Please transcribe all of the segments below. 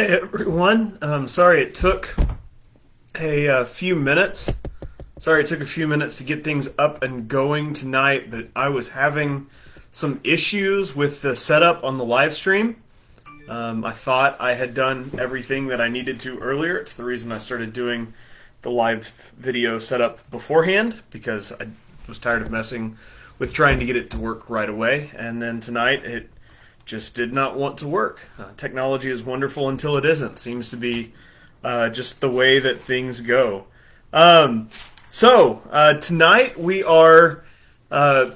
Hey everyone. Sorry it took a few minutes. Sorry it took a few minutes to get things up and going tonight, but I was having some issues with the setup on the live stream. I thought I had done everything that I needed to earlier. It's the reason I started doing the live video setup beforehand, because I was tired of messing with trying to get it to work right away. And then tonight it just did not want to work. Technology is wonderful until it isn't. Seems to be just the way that things go. Tonight we are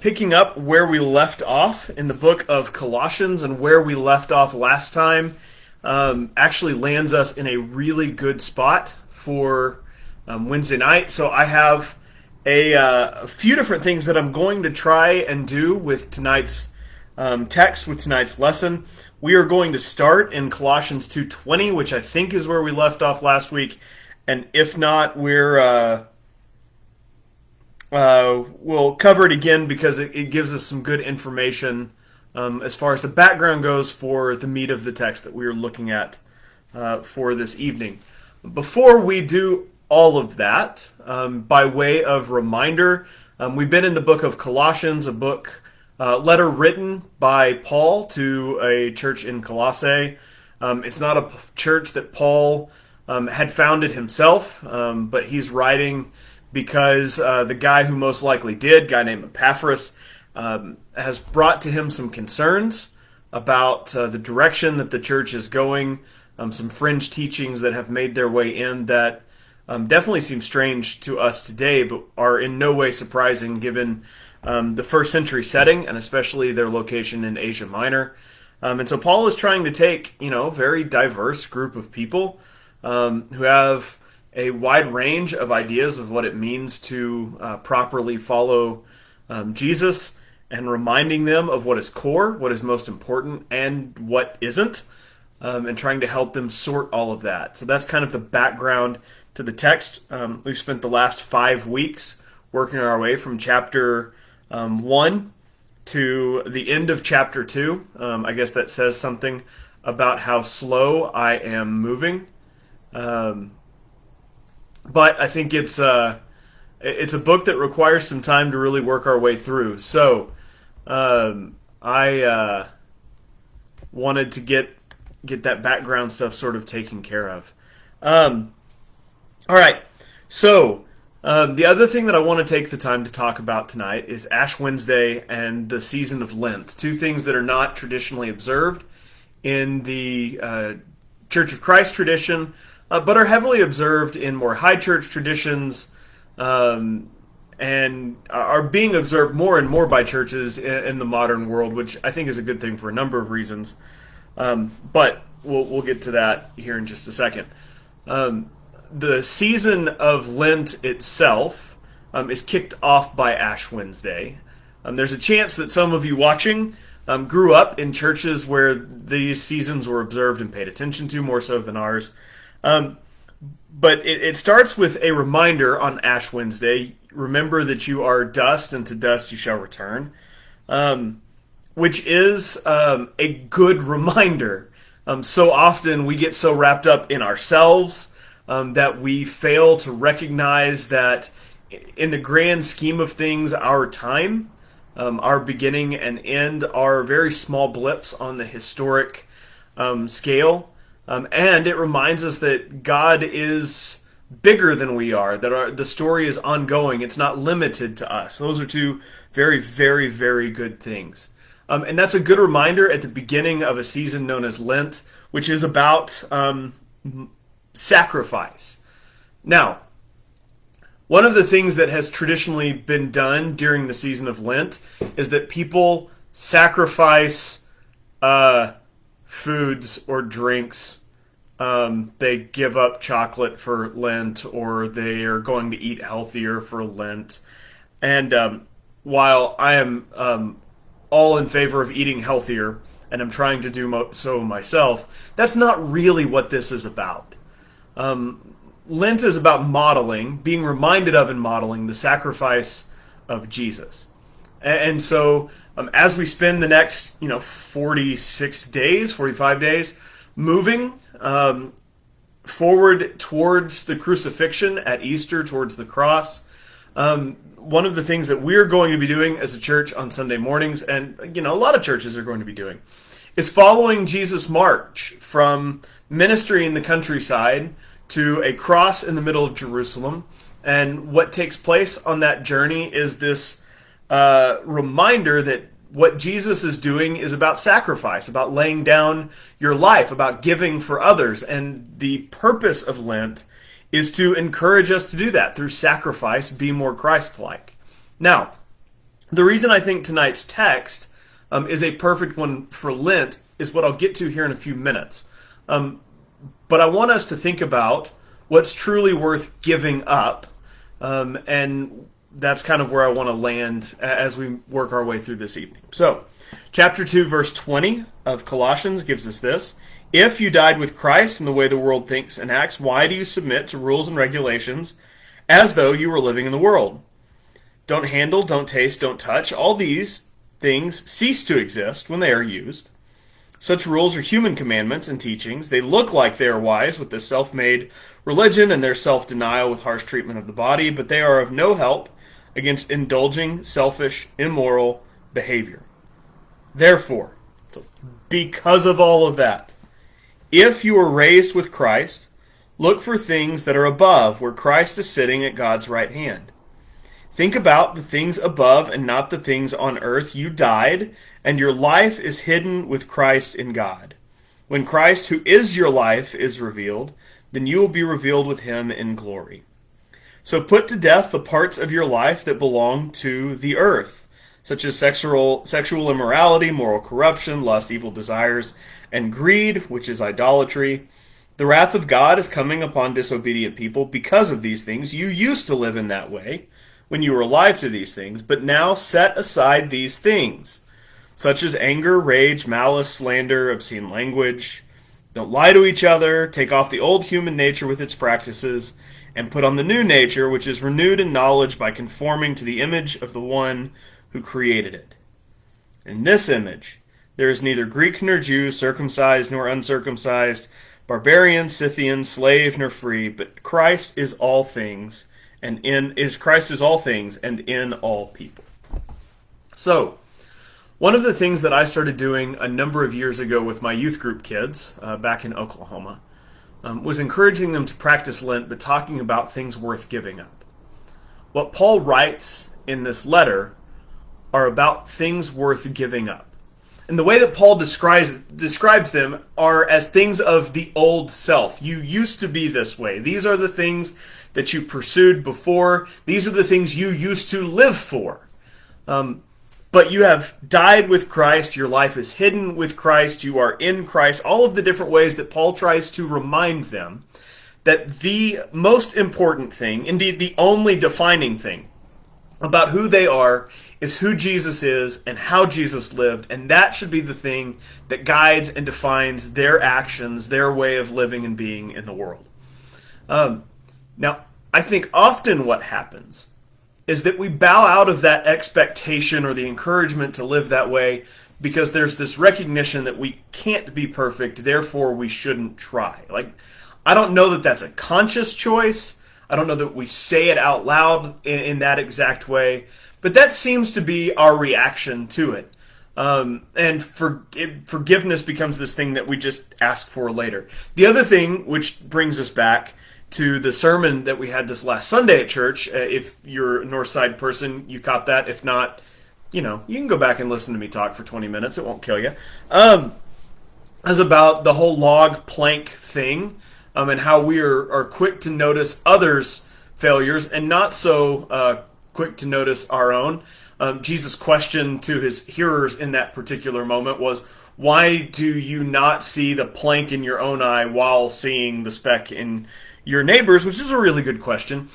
picking up where we left off in the book of Colossians, and where we left off last time actually lands us in a really good spot for Wednesday night. So I have a few different things that I'm going to try and do with tonight's text, with tonight's lesson. We are going to start in Colossians 2:20, which I think is where we left off last week, and if not, we'll cover it again because it gives us some good information as far as the background goes for the meat of the text that we are looking at for this evening. Before we do all of that, by way of reminder, we've been in the book of Colossians, a book letter written by Paul to a church in Colossae. It's not a church that Paul had founded himself, but he's writing because the guy who most likely did, a guy named Epaphras, has brought to him some concerns about the direction that the church is going, some fringe teachings that have made their way in that definitely seem strange to us today, but are in no way surprising given the first century setting, and especially their location in Asia Minor. And so Paul is trying to take, a very diverse group of people who have a wide range of ideas of what it means to properly follow Jesus, and reminding them of what is core, what is most important, and what isn't, and trying to help them sort all of that. So that's kind of the background to the text. We've spent the last 5 weeks working our way from chapter 1 to the end of chapter 2. I guess that says something about how slow I am moving. But I think it's a book that requires some time to really work our way through. So I wanted to get that background stuff sort of taken care of. All right, so the other thing that I want to take the time to talk about tonight is Ash Wednesday and the season of Lent. Two things that are not traditionally observed in the Church of Christ tradition, but are heavily observed in more high church traditions, and are being observed more and more by churches in the modern world, which I think is a good thing for a number of reasons. But we'll get to that here in just a second. The season of Lent itself is kicked off by Ash Wednesday. There's a chance that some of you watching grew up in churches where these seasons were observed and paid attention to, more so than ours. But it starts with a reminder on Ash Wednesday: remember that you are dust, and to dust you shall return, which is a good reminder. So often we get so wrapped up in ourselves that we fail to recognize that in the grand scheme of things, our time, our beginning and end, are very small blips on the historic scale. And it reminds us that God is bigger than we are, that the story is ongoing. It's not limited to us. Those are two very, very, very good things. And that's a good reminder at the beginning of a season known as Lent, which is about sacrifice. Now, one of the things that has traditionally been done during the season of Lent is that people sacrifice foods or drinks. They give up chocolate for Lent, or they are going to eat healthier for Lent. And while I am all in favor of eating healthier, and I'm trying to do so myself, that's not really what this is about. Lent is about modeling, being reminded of and modeling the sacrifice of Jesus. And so as we spend the next 46 days, 45 days, moving forward towards the crucifixion at Easter, towards the cross. One of the things that we're going to be doing as a church on Sunday mornings, and a lot of churches are going to be doing, is following Jesus' march from ministry in the countryside to a cross in the middle of Jerusalem. And what takes place on that journey is this reminder that what Jesus is doing is about sacrifice, about laying down your life, about giving for others. And the purpose of Lent is to encourage us to do that through sacrifice, be more Christ-like. Now, the reason I think tonight's text is a perfect one for Lent is what I'll get to here in a few minutes. But I want us to think about what's truly worth giving up, and that's kind of where I want to land as we work our way through this evening. So, chapter 2, verse 20 of Colossians gives us this. If you died with Christ in the way the world thinks and acts, why do you submit to rules and regulations as though you were living in the world? Don't handle, don't taste, don't touch. All these things cease to exist when they are used. Such rules are human commandments and teachings. They look like they are wise with their self-made religion and their self-denial with harsh treatment of the body, but they are of no help against indulging, selfish, immoral behavior. Therefore, because of all of that, if you are raised with Christ, look for things that are above, where Christ is sitting at God's right hand. Think about the things above and not the things on earth. You died, and your life is hidden with Christ in God. When Christ, who is your life, is revealed, then you will be revealed with him in glory. So put to death the parts of your life that belong to the earth, such as sexual immorality, moral corruption, lust, evil desires, and greed, which is idolatry. The wrath of God is coming upon disobedient people because of these things. You used to live in that way when you were alive to these things, but now set aside these things, such as anger, rage, malice, slander, obscene language. Don't lie to each other. Take off the old human nature with its practices, and put on the new nature, which is renewed in knowledge by conforming to the image of the one who created it. In this image, there is neither Greek nor Jew, circumcised nor uncircumcised, barbarian, Scythian, slave nor free, but Christ is all things, and in all people. So, one of the things that I started doing a number of years ago with my youth group kids back in Oklahoma was encouraging them to practice Lent, but talking about things worth giving up. What Paul writes in this letter are about things worth giving up. And the way that Paul describes them are as things of the old self. You used to be this way. These are the things that you pursued before. These are the things you used to live for. But you have died with Christ. Your life is hidden with Christ. You are in Christ. All of the different ways that Paul tries to remind them that the most important thing, indeed the only defining thing about who they are, is who Jesus is and how Jesus lived. And that should be the thing that guides and defines their actions, their way of living and being in the world. Now, I think often what happens is that we bow out of that expectation or the encouragement to live that way because there's this recognition that we can't be perfect, therefore we shouldn't try. I don't know that that's a conscious choice. I don't know that we say it out loud in that exact way, but that seems to be our reaction to it. And forgiveness becomes this thing that we just ask for later. The other thing, which brings us back to the sermon that we had this last Sunday at church. If you're a Northside person, you caught that. If not, you can go back and listen to me talk for 20 minutes. It won't kill you. Is about the whole log plank thing, and how we are quick to notice others' failures and not so quick to notice our own. Jesus' question to his hearers in that particular moment was, why do you not see the plank in your own eye while seeing the speck in your neighbors? Which is a really good question.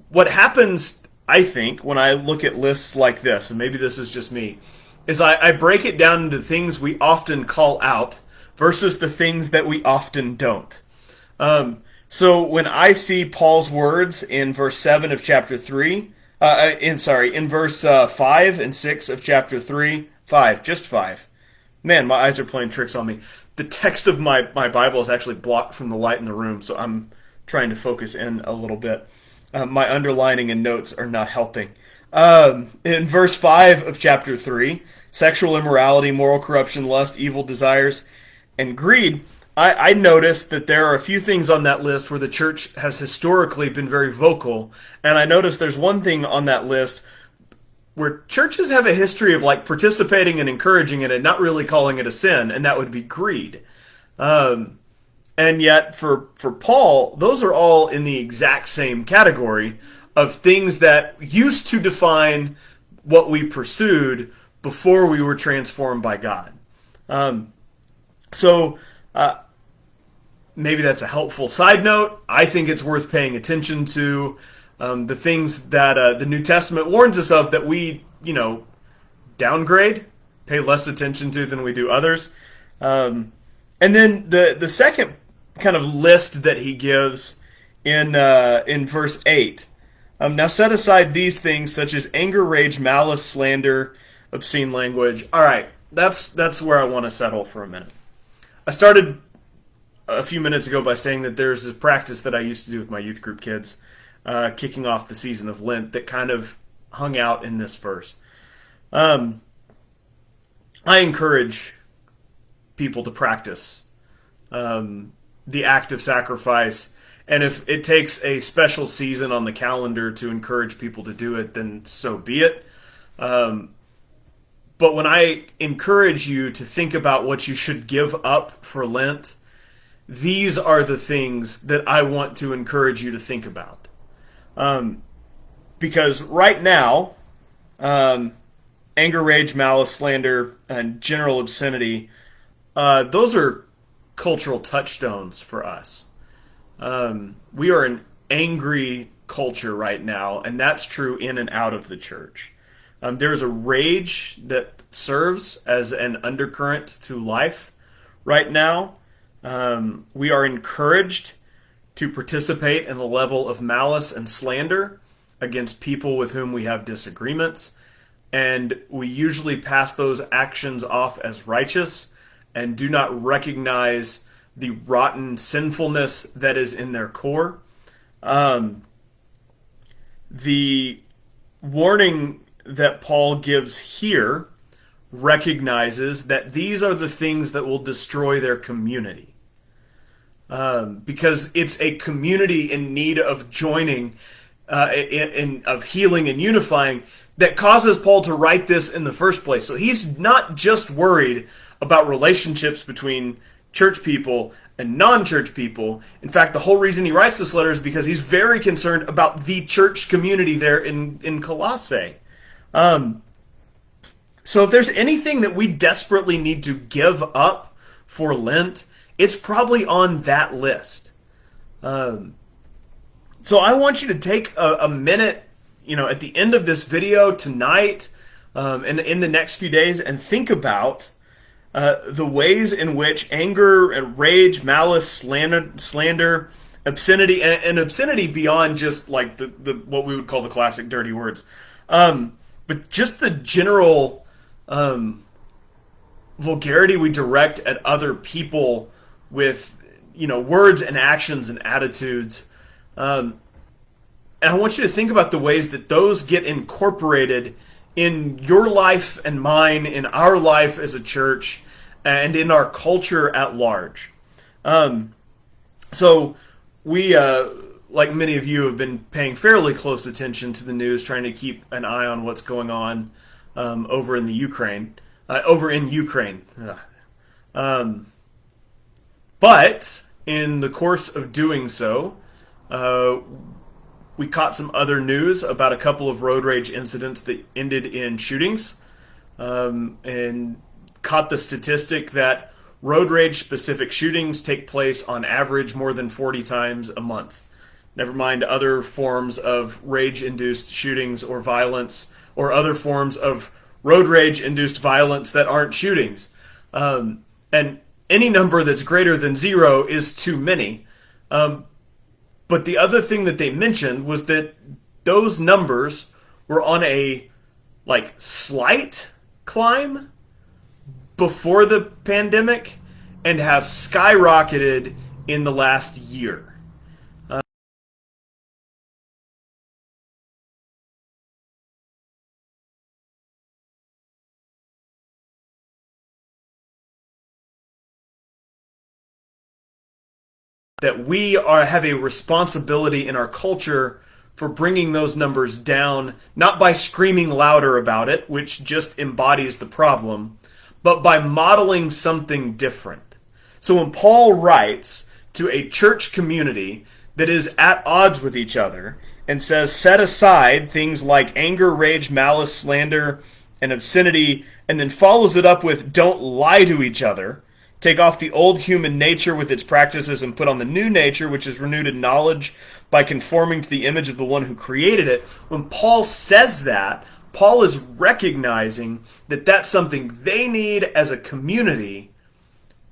What happens, I think, when I look at lists like this, and maybe this is just me, is I break it down into things we often call out versus the things that we often don't. So when I see Paul's words in verse 7 of chapter 3, in verse 5 and 6 of chapter 3, 5, just 5. Man, my eyes are playing tricks on me. the text of my Bible is actually blocked from the light in the room, so I'm trying to focus in a little bit. My underlining and notes are not helping. In verse 5 of chapter 3, sexual immorality, moral corruption, lust, evil desires, and greed, I noticed that there are a few things on that list where the church has historically been very vocal, and I noticed there's one thing on that list where churches have a history of like participating and encouraging it and not really calling it a sin, and that would be greed. And yet for Paul, those are all in the exact same category of things that used to define what we pursued before we were transformed by God. So maybe that's a helpful side note. I think it's worth paying attention to the things that the New Testament warns us of that we, downgrade, pay less attention to than we do others. And then the second kind of list that he gives in verse 8. Now set aside these things such as anger, rage, malice, slander, obscene language. All right, that's where I want to settle for a minute. I started a few minutes ago by saying that there's a practice that I used to do with my youth group kids, kicking off the season of Lent, that kind of hung out in this verse. I encourage people to practice the act of sacrifice, and if it takes a special season on the calendar to encourage people to do it, then so be it. But when I encourage you to think about what you should give up for Lent, these are the things that I want to encourage you to think about. Because right now, anger, rage, malice, slander, and general obscenity, those are cultural touchstones for us. We are an angry culture right now, and that's true in and out of the church. There's a rage that serves as an undercurrent to life right now. We are encouraged to participate in the level of malice and slander against people with whom we have disagreements, and we usually pass those actions off as righteous and do not recognize the rotten sinfulness that is in their core. The warning that Paul gives here recognizes that these are the things that will destroy their community. Because it's a community in need of joining, of healing and unifying, that causes Paul to write this in the first place. So he's not just worried about relationships between church people and non-church people. In fact, the whole reason he writes this letter is because he's very concerned about the church community there in Colossae. So if there's anything that we desperately need to give up for Lent, it's probably on that list. So I want you to take a minute, at the end of this video tonight, and in the next few days, and think about the ways in which anger and rage, malice, slander, obscenity, and obscenity beyond just like the what we would call the classic dirty words, but just the general vulgarity we direct at other people with words and actions and attitudes. And I want you to think about the ways that those get incorporated in your life and mine, in our life as a church, and in our culture at large. So we, like many of you, have been paying fairly close attention to the news, trying to keep an eye on what's going on over in Ukraine. But in the course of doing so, we caught some other news about a couple of road rage incidents that ended in shootings, and caught the statistic that road rage specific shootings take place on average more than 40 times a month. Never mind other forms of rage-induced shootings or violence, or other forms of road rage-induced violence that aren't shootings. And any number that's greater than 0 is too many. But the other thing that they mentioned was that those numbers were on a slight climb before the pandemic, and have skyrocketed in the last year. That we have a responsibility in our culture for bringing those numbers down, not by screaming louder about it, which just embodies the problem, but by modeling something different. So when Paul writes to a church community that is at odds with each other and says, set aside things like anger, rage, malice, slander, and obscenity, and then follows it up with don't lie to each other, take off the old human nature with its practices and put on the new nature, which is renewed in knowledge by conforming to the image of the one who created it. When Paul says that, Paul is recognizing that that's something they need as a community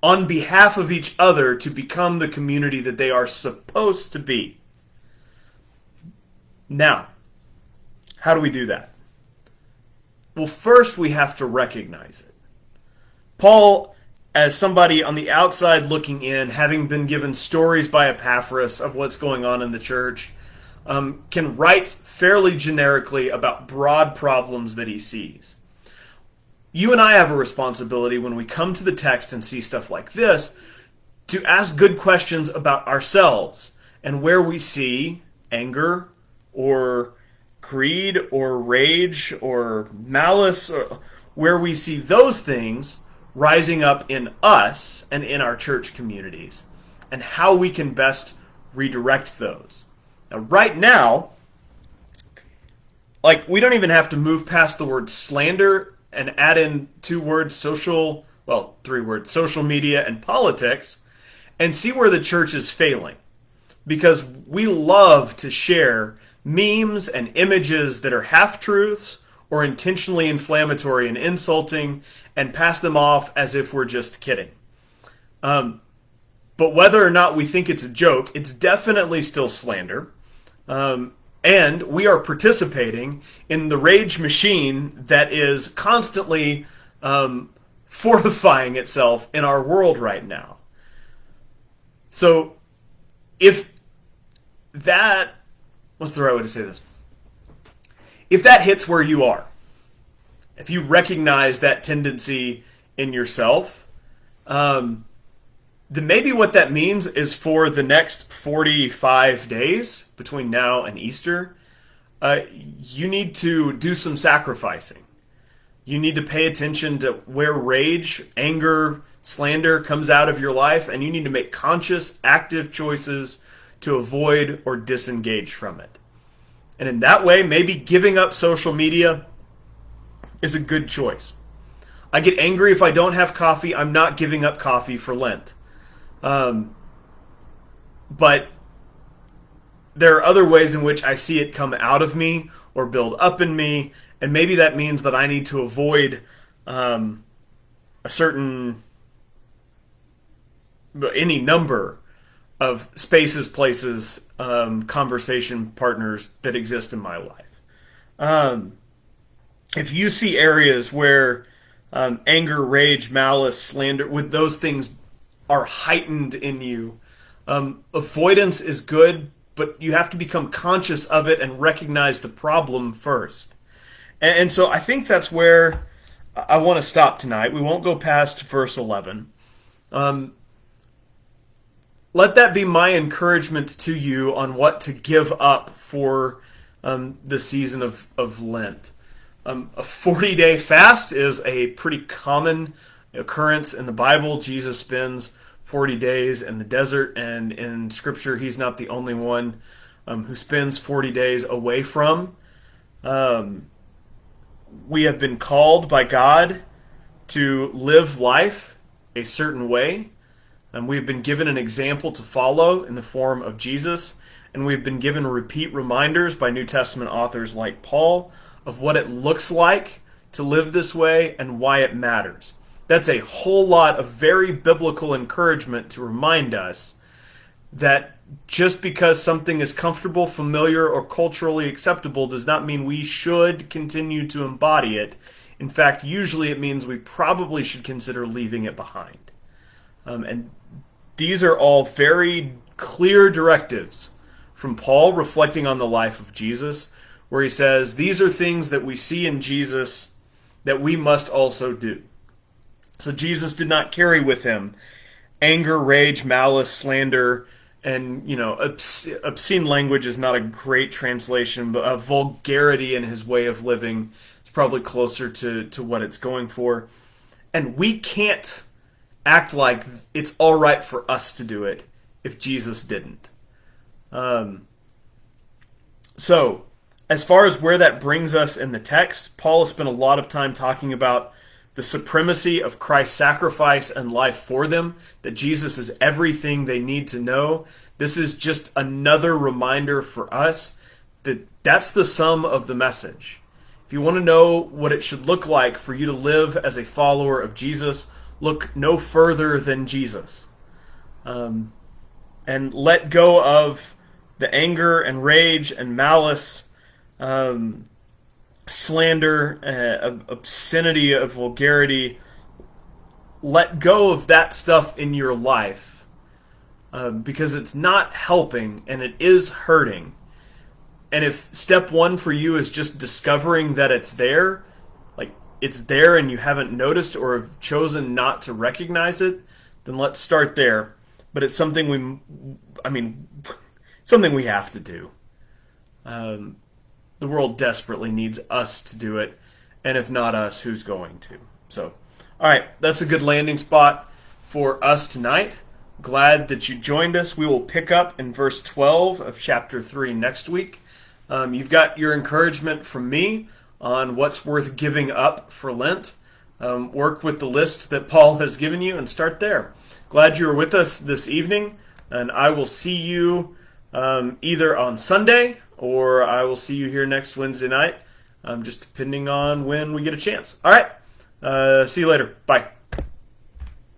on behalf of each other to become the community that they are supposed to be. Now, how do we do that? Well, first we have to recognize it. Paul, as somebody on the outside looking in, having been given stories by Epaphras of what's going on in the church, can write fairly generically about broad problems that he sees. You and I have a responsibility when we come to the text and see stuff like this to ask good questions about ourselves and where we see anger or greed or rage or malice, or where we see those things rising up in us and in our church communities, and how we can best redirect those. Now, right now, we don't even have to move past the word slander and add in three words, social media and politics, and see where the church is failing. Because we love to share memes and images that are half-truths or intentionally inflammatory and insulting, and pass them off as if we're just kidding. But whether or not we think it's a joke, it's definitely still slander. And we are participating in the rage machine that is constantly fortifying itself in our world right now. So if that... what's the right way to say this? If that hits where you are, if you recognize that tendency in yourself, then maybe what that means is for the next 45 days between now and Easter, you need to do some sacrificing. You need to pay attention to where rage, anger, slander comes out of your life, and you need to make conscious, active choices to avoid or disengage from it. And in that way, maybe giving up social media is a good choice. I get angry if I don't have coffee. I'm not giving up coffee for Lent. But there are other ways in which I see it come out of me or build up in me, and maybe that means that I need to avoid any number of spaces, places, conversation partners that exist in my life. If you see areas where anger, rage, malice, slander, with those things are heightened in you, avoidance is good, but you have to become conscious of it and recognize the problem first. And so I think that's where I want to stop tonight. We won't go past verse 11. Let that be my encouragement to you on what to give up for the season of Lent. A 40-day fast is a pretty common occurrence in the Bible. Jesus spends 40 days in the desert, and in Scripture, he's not the only one who spends 40 days away from. We have been called by God to live life a certain way. And we've been given an example to follow in the form of Jesus, and we've been given repeat reminders by New Testament authors like Paul of what it looks like to live this way and why it matters. That's a whole lot of very biblical encouragement to remind us that just because something is comfortable, familiar, or culturally acceptable does not mean we should continue to embody it. In fact, usually it means we probably should consider leaving it behind. And these are all very clear directives from Paul reflecting on the life of Jesus, where he says, these are things that we see in Jesus that we must also do. So Jesus did not carry with him anger, rage, malice, slander, and, obscene language is not a great translation, but vulgarity in his way of living is probably closer to what it's going for. And we can't act like it's all right for us to do it if Jesus didn't. So, as far as where that brings us in the text, Paul has spent a lot of time talking about the supremacy of Christ's sacrifice and life for them, that Jesus is everything they need to know. This is just another reminder for us that that's the sum of the message. If you want to know what it should look like for you to live as a follower of Jesus, look no further than Jesus. And let go of the anger and rage and malice, slander, obscenity, of vulgarity. Let go of that stuff in your life because it's not helping and it is hurting. And if step one for you is just discovering that it's there, like it's there and you haven't noticed or have chosen not to recognize it, then let's start there. But it's something something we have to do. The world desperately needs us to do it, and if not us, who's going to? So, all right, that's a good landing spot for us tonight. Glad that you joined us. We will pick up in verse 12 of chapter 3 next week. You've got your encouragement from me on what's worth giving up for Lent. Work with the list that Paul has given you and start there. Glad you were with us this evening, and I will see you either on Sunday or I will see you here next Wednesday night, just depending on when we get a chance. All right, see you later. Bye.